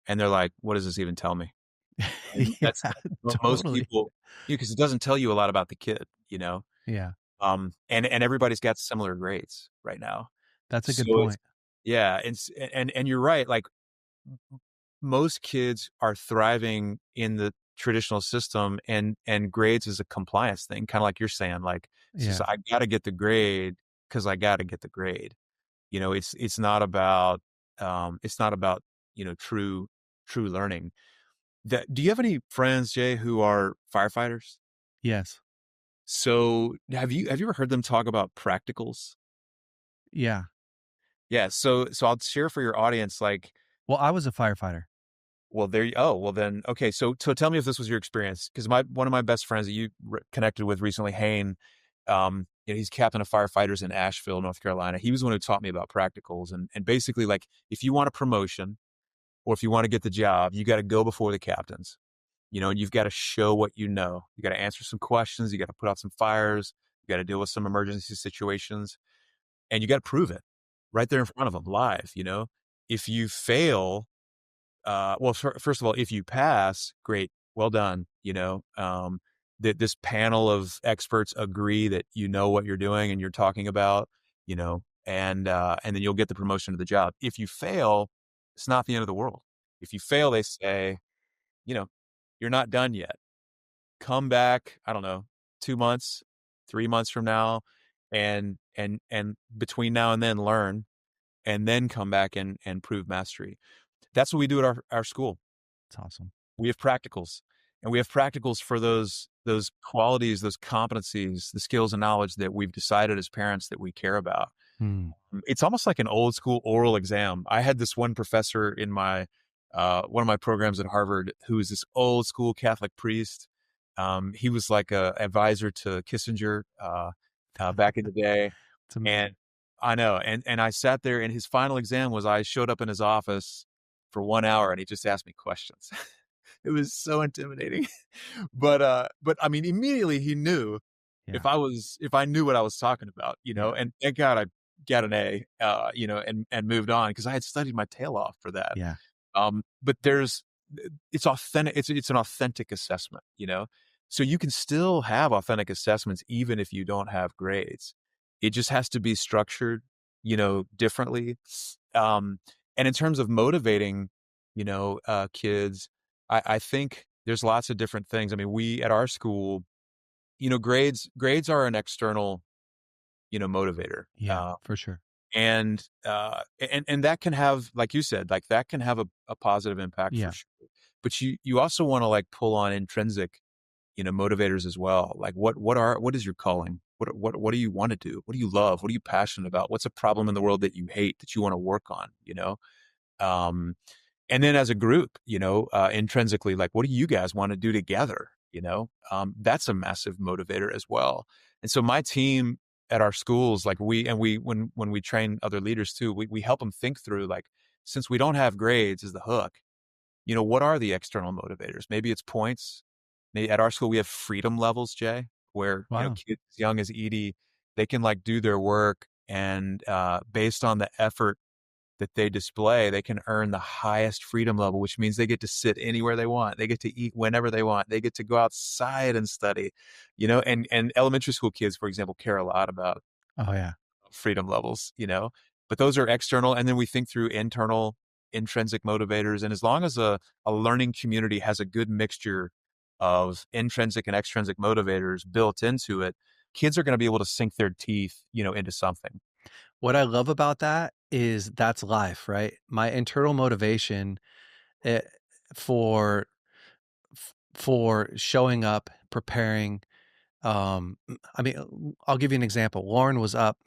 S2: and they're like, what does this even tell me? And that's
S1: Yeah,
S2: most
S1: totally.
S2: people, because it doesn't tell you a lot about the kid.
S1: Yeah,
S2: And everybody's got similar grades right now.
S1: that's a good
S2: So it's
S1: point.
S2: yeah, and you're right, like, most kids are thriving in the traditional system, and grades is a compliance thing, kinda like you're saying, like, it's just,
S1: Yeah.
S2: "I gotta get the grade because I gotta get the grade." It's not about, true learning. Do you have any friends, Jay, who are firefighters?
S1: Yes.
S2: So, have you ever heard them talk about practicals?
S1: Yeah.
S2: Yeah, so I'll share for your audience, like,
S1: Well, I was a firefighter.
S2: well, well then, okay, so tell me if this was your experience, because one of my best friends that you connected with recently, Hayne, he's captain of firefighters in Asheville, North Carolina. He was the one who taught me about practicals, and basically, like, if you want a promotion or if you want to get the job, you got to go before the captains, and you've got to show what you know. You got to answer some questions. You got to put out some fires. You got to deal with some emergency situations, and you got to prove it right there in front of them live. If you fail, well, first of all, if you pass, great, well done. That this panel of experts agree that you know what you're doing and you're talking about. And then you'll get the promotion to the job. If you fail, it's not the end of the world. If you fail, they say, you know, you're not done yet. Come back. I don't know, 2 months, 3 months from now, and between now and then, learn, and then come back and prove mastery. That's what we do at our school.
S1: It's awesome.
S2: We have practicals, and we have practicals for those qualities, those competencies, the skills and knowledge that we've decided as parents that we care about.
S1: Hmm.
S2: It's almost like an old school oral exam. I had this one professor in my one of my programs at Harvard who was this old school Catholic priest. He was like a advisor to Kissinger back in the day,
S1: It's amazing.
S2: and I know. And I sat there, and his final exam was I showed up in his office for 1 hour, and he just asked me questions. It was so intimidating. But I mean, immediately he knew
S1: Yeah.
S2: if I knew what I was talking about,
S1: Yeah.
S2: and thank God I got an A, and moved on because I had studied my tail off for that.
S1: Yeah.
S2: But it's authentic. It's an authentic assessment, so you can still have authentic assessments even if you don't have grades. It just has to be structured, differently. Um, and in terms of motivating, kids, I think there's lots of different things. I mean, we at our school, grades are an external, motivator.
S1: Yeah, for sure.
S2: And that can have, like you said, like that can have a positive impact for
S1: Yeah.
S2: sure. But you also want to, like, pull on intrinsic, motivators as well. Like, what is your calling? What do you want to do? What do you love? What are you passionate about? What's a problem in the world that you hate that you want to work on? Um, and then as a group, intrinsically, like, what do you guys want to do together? That's a massive motivator as well. And so my team at our schools, like, when we train other leaders too, we help them think through, like, since we don't have grades as the hook, what are the external motivators? Maybe it's points. Maybe at our school we have freedom levels, Jay, where
S1: Wow.
S2: kids as young as Edie, they can, like, do their work, and based on the effort that they display, they can earn the highest freedom level, which means they get to sit anywhere they want. They get to eat whenever they want. They get to go outside and study, and elementary school kids, for example, care a lot about
S1: Oh, yeah.
S2: freedom levels, but those are external. And then we think through internal, intrinsic motivators. And as long as a learning community has a good mixture of intrinsic and extrinsic motivators built into it, kids are going to be able to sink their teeth, into something.
S1: What I love about that is that's life, right? My internal motivation, eh, for for showing up, preparing, I mean, I'll give you an example. Lauren was up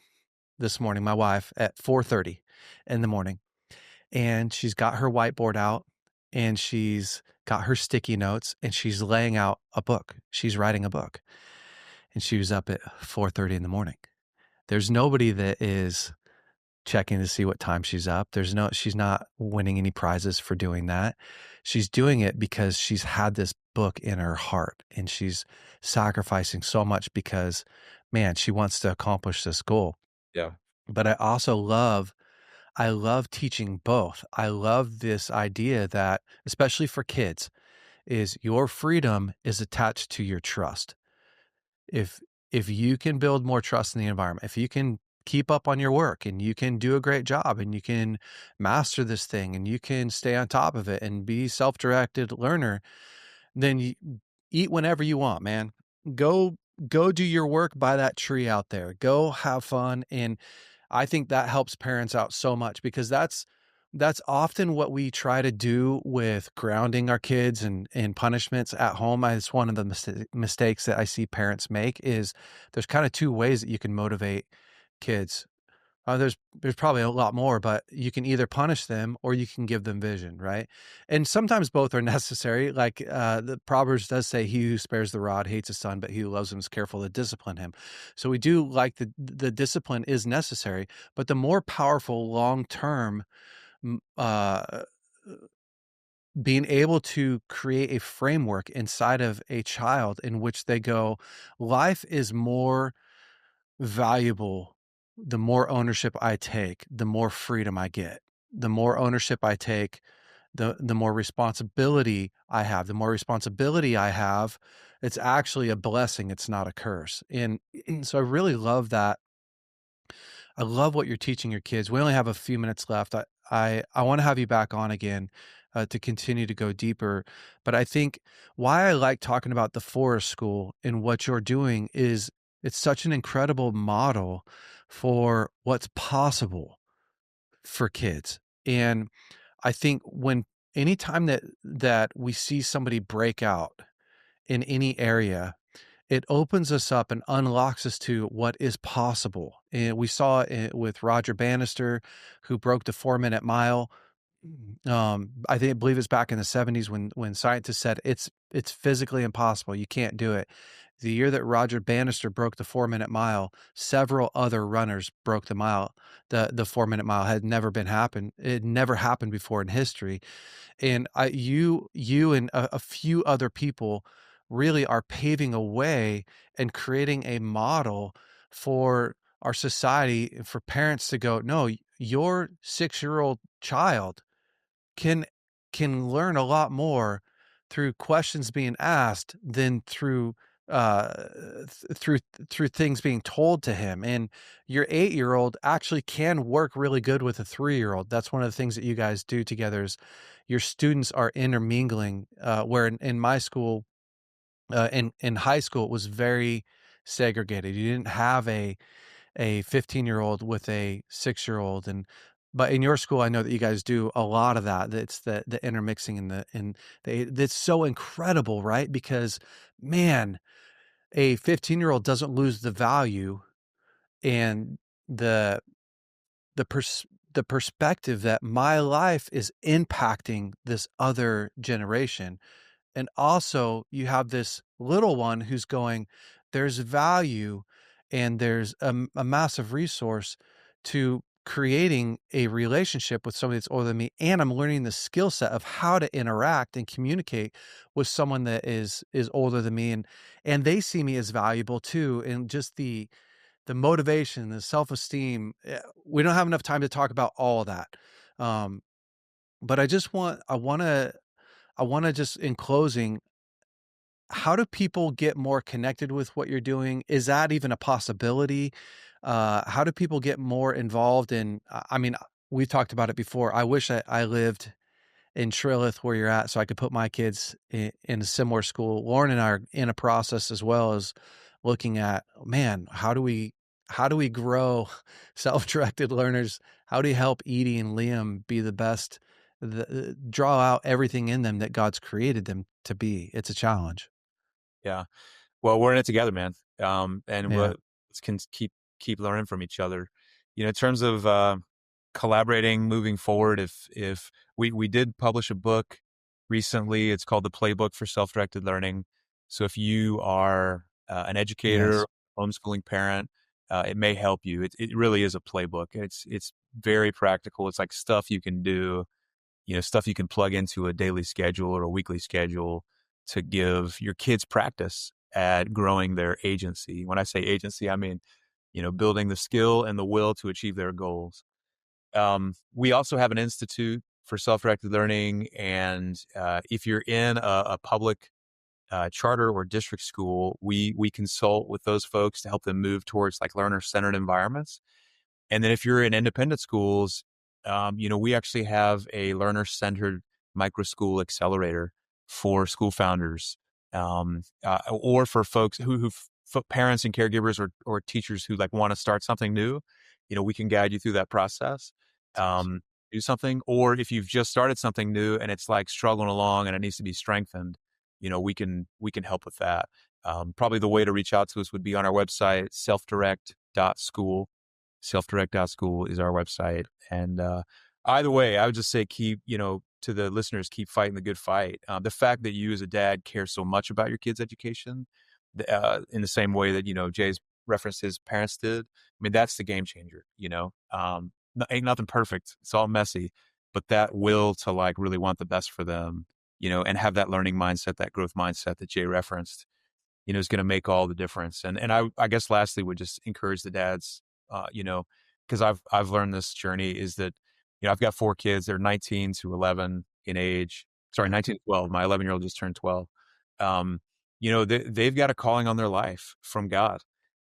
S1: this morning, my wife, at 4:30 in the morning. and she's got her whiteboard out, and she's got her sticky notes, and she's laying out a book. She's writing a book, and she was up at 4:30 in the morning. There's nobody that is checking to see what time she's up. She's not winning any prizes for doing that. She's doing it because she's had this book in her heart, and she's sacrificing so much because, man, she wants to accomplish this goal.
S2: Yeah.
S1: But I love teaching both. I love this idea that, especially for kids, is your freedom is attached to your trust. If if you can build more trust in the environment, if you can keep up on your work and you can do a great job and you can master this thing and you can stay on top of it and be self-directed learner, then you eat whenever you want, man. Go go do your work by that tree out there. Go have fun, and I think that helps parents out so much because that's often what we try to do with grounding our kids and punishments at home. It's one of the mistakes that I see parents make is there's kind of two ways that you can motivate kids. There's probably a lot more, but you can either punish them or you can give them vision, right? And sometimes both are necessary. Like the Proverbs does say, "He who spares the rod hates his son, but he who loves him is careful to discipline him." So we do like the discipline is necessary, but the more powerful long term, being able to create a framework inside of a child in which they go, life is more valuable the more ownership I take, the more freedom I get. The more ownership I take, the more responsibility I have. The more responsibility I have, it's actually a blessing, it's not a curse. And so I really love that. I love what you're teaching your kids. We only have a few minutes left. I want to have you back on again to continue to go deeper. But I think why I like talking about the forest school and what you're doing is it's such an incredible model for what's possible for kids. And I think when anytime that we see somebody break out in any area, it opens us up and unlocks us to what is possible. And we saw it with Roger Bannister, who broke the 4-minute mile. I believe it's back in the 70s when scientists said it's physically impossible. You can't do it. The year that Roger Bannister broke the 4-minute mile, several other runners broke the 4-minute mile had never been happened. It had never happened before in history. And you and a few other people really are paving a way and creating a model for our society, for parents to go, no, your 6-year-old child can learn a lot more through questions being asked than through through things being told to him. And your 8-year-old actually can work really good with a 3-year-old. That's one of the things that you guys do together is your students are intermingling, where in my school, in high school, it was very segregated. You didn't have a 15-year-old with a 6-year-old, and but in your school, I know that you guys do a lot of that. It's the intermixing and that's so incredible, right? Because, man, a 15-year-old doesn't lose the value and the the perspective that my life is impacting this other generation. And also, you have this little one who's going, there's value and there's a massive resource to creating a relationship with somebody that's older than me. And I'm learning the skill set of how to interact and communicate with someone that is older than me. And they see me as valuable too. And just the motivation, the self-esteem. We don't have enough time to talk about all of that. Um, but I want to just in closing, how do people get more connected with what you're doing? Is that even a possibility? How do people get more involved in? I mean, we've talked about it before. I wish I lived in Trilith where you're at, so I could put my kids in a similar school. Lauren and I are in a process as well as looking at, man, how do we grow self-directed learners? How do you help Edie and Liam be the best? Draw out everything in them that God's created them to be. It's a challenge.
S2: Yeah. Well, we're in it together, man. And
S1: Yeah.
S2: we'll can keep learning from each other. In terms of collaborating moving forward. If we did publish a book recently, it's called The Playbook for Self-Directed Learning. So if you are an educator,
S1: Yes.
S2: homeschooling parent, it may help you. It really is a playbook. It's very practical. It's like stuff you can do, stuff you can plug into a daily schedule or a weekly schedule to give your kids practice at growing their agency. When I say agency, I mean, building the skill and the will to achieve their goals. We also have an institute for self-directed learning, and if you're in a public charter or district school, we consult with those folks to help them move towards like learner-centered environments. And then if you're in independent schools, we actually have a learner-centered micro school accelerator for school founders, or for folks parents and caregivers or teachers who like want to start something new. We can guide you through that process. Um, do something, or if you've just started something new and it's like struggling along and it needs to be strengthened, we can help with that. Probably the way to reach out to us would be on our website, selfdirect.school. Selfdirect.school is our website. And either way, I would just say to the listeners, keep fighting the good fight. The fact that you as a dad care so much about your kids' education, in the same way that, Jay's referenced his parents did, I mean, that's the game changer, ain't nothing perfect. It's all messy, but that will to like really want the best for them, and have that learning mindset, that growth mindset that Jay referenced, is going to make all the difference. And I guess lastly would just encourage the dads, because I've learned this journey is that, I've got 4 kids. They're 19 to 11 in age. Sorry,
S1: Yeah.
S2: 19 to 12. My 11-year-old just turned 12. Um, they've got a calling on their life from God.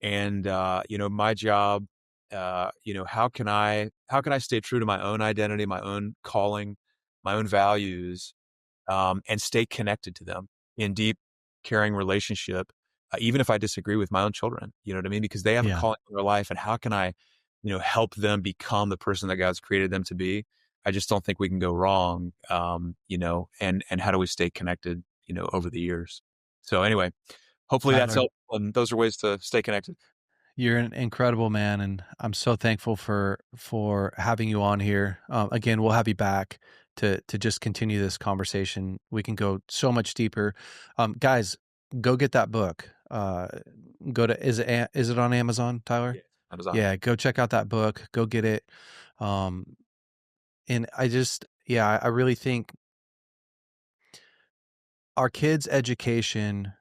S2: And, my job, how can I stay true to my own identity, my own calling, my own values, and stay connected to them in deep, caring relationship, even if I disagree with my own children. You know what I mean? Because they have a
S1: Yeah.
S2: calling in their life, and how can I, help them become the person that God's created them to be? I just don't think we can go wrong. And how do we stay connected, over the years? So anyway, hopefully that's
S1: Tyler,
S2: helpful, and those are ways to stay connected.
S1: you're an incredible man, and I'm so thankful for having you on here. Again, we'll have you back to just continue this conversation. We can go so much deeper. Guys, go get that book. Go to is it on Amazon, Tyler?
S2: Yeah. Amazon.
S1: Yeah, go check out that book. Go get it. Um, and I really think our kids' education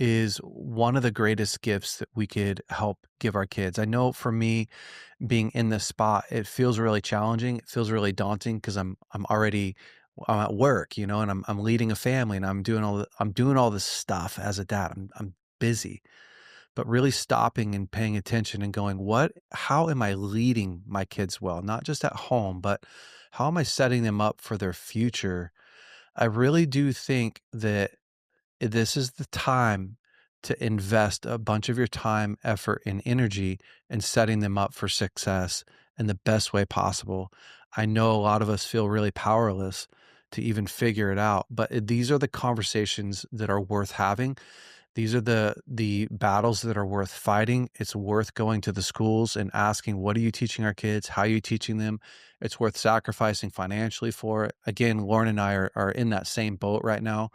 S1: is one of the greatest gifts that we could help give our kids. I know for me, being in this spot, it feels really challenging. It feels really daunting because I'm at work, and I'm leading a family and I'm doing all this stuff as a dad. I'm busy, but really stopping and paying attention and going, how am I leading my kids well? Not just at home, but how am I setting them up for their future? I really do think that this is the time to invest a bunch of your time, effort, and energy in setting them up for success in the best way possible. I know a lot of us feel really powerless to even figure it out, but these are the conversations that are worth having. These are the battles that are worth fighting. It's worth going to the schools and asking, what are you teaching our kids? How are you teaching them? It's worth sacrificing financially for it. Again, Lauren and I are in that same boat right now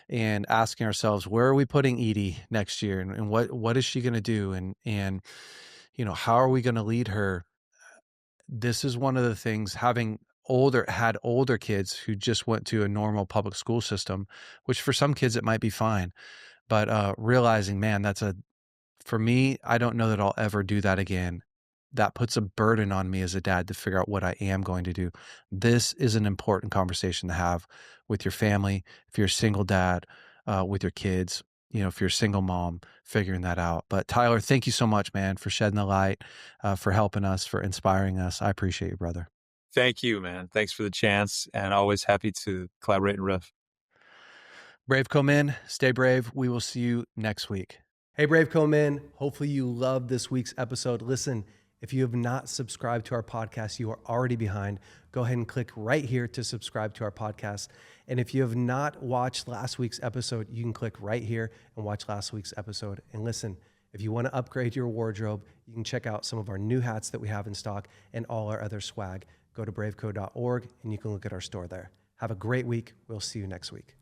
S1: and asking ourselves, where are we putting Edie next year? And what is she going to do? And, how are we going to lead her? This is one of the things, having had older kids who just went to a normal public school system, which for some kids it might be fine, but realizing, man, for me, I don't know that I'll ever do that again. That puts a burden on me as a dad to figure out what I am going to do. This is an important conversation to have with your family. If you're a single dad, with your kids, if you're a single mom, figuring that out. But Tyler, thank you so much, man, for shedding the light, for helping us, for inspiring us. I appreciate you, brother.
S2: Thank you, man. Thanks for the chance, and always happy to collaborate and riff.
S1: BraveCo men, stay brave. We will see you next week. Hey, BraveCo men. Hopefully you loved this week's episode. Listen, if you have not subscribed to our podcast, you are already behind. Go ahead and click right here to subscribe to our podcast. And if you have not watched last week's episode, you can click right here and watch last week's episode. And listen, If you want to upgrade your wardrobe, you can check out some of our new hats that we have in stock and all our other swag. Go to braveco.org and you can look at our store there. Have a great week. We'll see you next week.